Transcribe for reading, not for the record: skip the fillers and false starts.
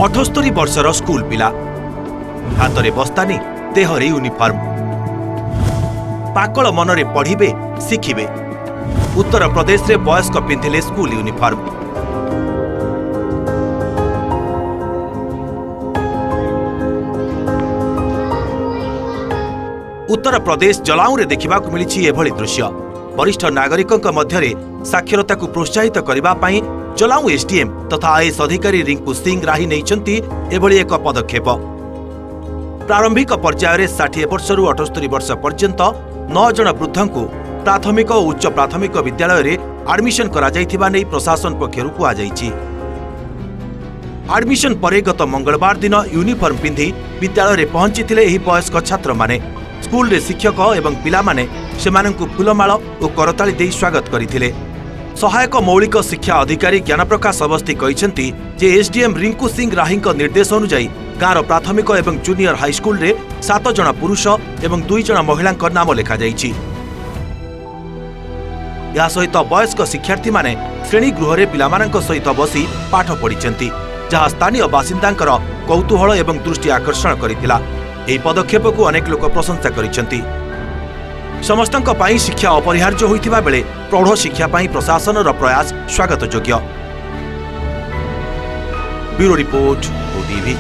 78 वर्षर school पिला हाथ बस्तानी Dehre uniform पाकल मनरे पढ़िबे शिखिबे उत्तर प्रदेश रे वयस्क पिंधिले स्कूल यूनिफॉर्म। उत्तर प्रदेश जलाऊ रे देखिबा को मिलिछि एभली दृश्य। वरिष्ठ नागरिकंक मध्यरे साक्षरता को प्रोत्साहित करिबा पई जलाऊ एसडीएम तथा आईएएस अधिकारी रिंकू सिंह राही नैचंती एभली एक पदक्षेप। प्रारंभिक पर्यायर 60 वर्षरू 78 वर्ष पर्यंत 9 जन वृद्धंकु प्राथमिक और उच्च प्राथमिक विद्यालय रे एडमिशन करा जायथिबा नै प्रशासन पक्षरु कुआ जायछि। एडमिशन परे गत मंगलवार दिन यूनिफॉर्म पिंधि विद्यालय रे पहुंचीथिले एही वयस्क छात्र माने। स्कूल रे शिक्षक एवं पिला माने सेमानंकु फुलमाळ और करताली देई स्वागत करिथिले। सहायक मौलिक शिक्षा अधिकारी ज्ञानप्रकाश अवस्थी कहिसेंती जे एसडीएम रिंकू सिंह राहींक निर्देश अनुसार गाँवर प्राथमिक एवं जूनियर हाईस्कूल रे 7 जन पुरुष एवं 2 जन महिलांक नाम लेखा जाइछि। या सहित वयस्क शिक्षार्थी माने श्रेणी गृह रे पिलामानंक सहित बसी पाठ पढ़िचंती, जहाँ स्थानीय बासिंदांकर कौतूहल एवं दृष्टि आकर्षण करिथिला। एही पदक्षेप को अनेक लोक प्रशंसा करिसेंती। समस्तंक पाई शिक्षा अपरिहार्य होइथिबा बेले प्रौढ़ शिक्षा पाई प्रशासनर प्रयास स्वागत योग्य। Bureau report OTV.